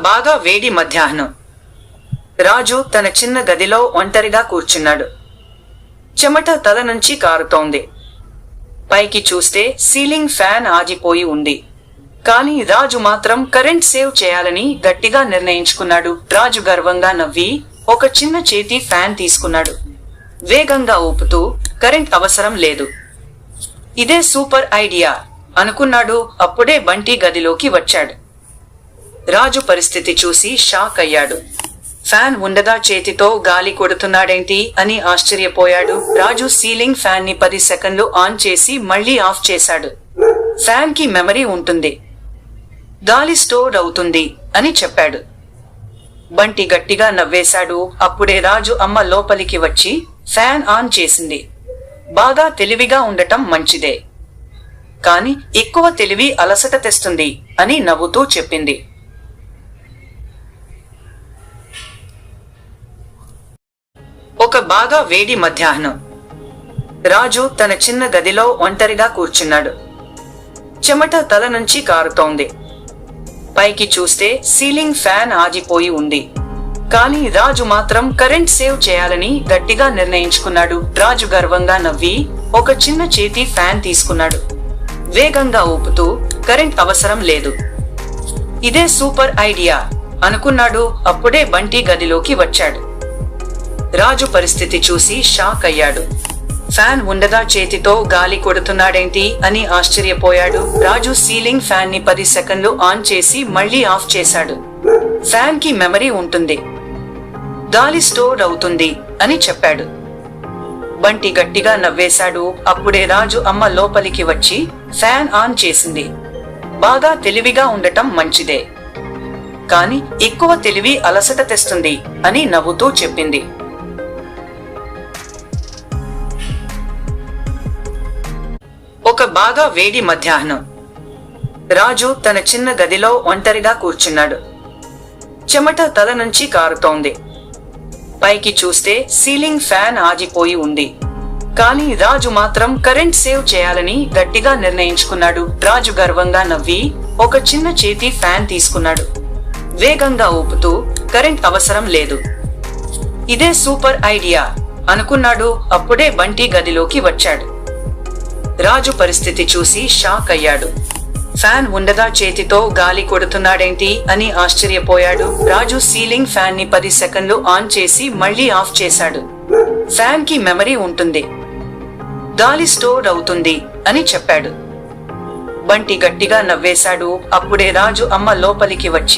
బాగా వేడి మధ్యాహ్నం. రాజు తన చిన్న గదిలో ఒంటరిగా కూర్చున్నాడు. చెమట తల నుంచి కారుతోంది. పైకి చూస్తే సీలింగ్ ఫ్యాన్ ఆగిపోయి ఉంది. కానీ రాజు మాత్రం కరెంట్ సేవ్ చేయాలని గట్టిగా నిర్ణయించుకున్నాడు. రాజు గర్వంగా నవ్వి ఒక చిన్న చేతి ఫ్యాన్ తీసుకున్నాడు. వేగంగా ఊపుతూ, కరెంట్ అవసరం లేదు, ఇదే సూపర్ ఐడియా అనుకున్నాడు. అప్పుడే బంటి గదిలోకి వచ్చాడు. రాజు పరిస్థితి చూసి షాక్ అయ్యాడు. ఫ్యాన్ ఉండగా చేతితో గాలి కొడుతున్నాడేంటి అని ఆశ్చర్యపోయాడు. రాజు సీలింగ్ ఫ్యాన్ ని 10 సెకండ్లు ఆన్ చేసి మళ్లీ ఆఫ్ చేశాడు. ఫ్యాన్ కి మెమరీ ఉంటుంది, గాలి స్టోర్ అవుతుంది అని చెప్పాడు. బంటి గట్టిగా నవ్వేశాడు. అప్పుడే రాజు అమ్మ లోపలికి వచ్చి ఫ్యాన్ ఆన్ చేసింది. బాగా తెలివిగా ఉండటం మంచిదే, కాని ఎక్కువ తెలివి అలసట తెస్తుంది అని నవ్వుతూ చెప్పింది. ఒక బాగా వేడి మధ్యాహ్నం. రాజు తన చిన్న గదిలో ఒంటరిగా కూర్చున్నాడు. చెమట తల నుంచి కారుతోంది. పైకి చూస్తే సీలింగ్ ఫ్యాన్ ఆగిపోయి ఉంది. కానీ రాజు మాత్రం కరెంట్ సేవ్ చేయాలని గట్టిగా నిర్ణయించుకున్నాడు. రాజు గర్వంగా నవ్వి ఒక చిన్న చేతి ఫ్యాన్ తీసుకున్నాడు. వేగంగా ఊపుతూ, కరెంట్ అవసరం లేదు, ఇదే సూపర్ ఐడియా అనుకున్నాడు. అప్పుడే బంటి గదిలోకి వచ్చాడు. రాజు పరిస్థితి చూసి షాక్ అయ్యాడు. ఫ్యాన్ ఉండగా చేతితో గాలి కొడుతున్నాడేంటి అని ఆశ్చర్యపోయాడు. రాజు సీలింగ్ ఫ్యాన్ ని 10 సెకండ్లు ఆన్ చేసి మళ్లీ ఆఫ్ చేశాడు. ఫ్యాన్ కి మెమరీ ఉంటుంది, గాలి స్టోర్ అవుతుంది అని చెప్పాడు. బంటి గట్టిగా నవ్వేశాడు. అప్పుడే రాజు అమ్మ లోపలికి వచ్చి ఫ్యాన్ ఆన్ చేసింది. బాగా తెలివిగా ఉండటం మంచిదే, కాని ఎక్కువ తెలివి అలసట తెస్తుంది అని నవ్వుతూ చెప్పింది. ఒక బాగా వేడి మధ్యాహ్నం. రాజు తన చిన్న గదిలో ఒంటరిగా కూర్చున్నాడు. చెమట తల నుంచి కారుతోంది. పైకి చూస్తే సీలింగ్ ఫ్యాన్ ఆగిపోయి ఉంది. కానీ రాజు మాత్రం కరెంట్ సేవ్ చేయాలని గట్టిగా నిర్ణయించుకున్నాడు. రాజు గర్వంగా నవ్వి ఒక చిన్న చేతి ఫ్యాన్ తీసుకున్నాడు. వేగంగా ఊపుతూ, కరెంట్ అవసరం లేదు, ఇదే సూపర్ ఐడియా అనుకున్నాడు. అప్పుడే బంటి గదిలోకి వచ్చాడు. రాజు పరిస్థితి చూసి షాక్ అయ్యాడు. ఫ్యాన్ ఉండగా చేతితో గాలి కొడుతున్నాడేంటి అని ఆశ్చర్యపోయాడు. రాజు సీలింగ్ ఫ్యాన్ ని 10 సెకండ్లు ఆన్ చేసి మళ్లీ ఆఫ్ చేశాడు. ఫ్యాన్ కి మెమరీ ఉంటుంది, గాలి స్టోర్ అవుతుంది అని చెప్పాడు. బంటి గట్టిగా నవ్వేశాడు. అప్పుడే రాజు అమ్మ లోపలికి వచ్చి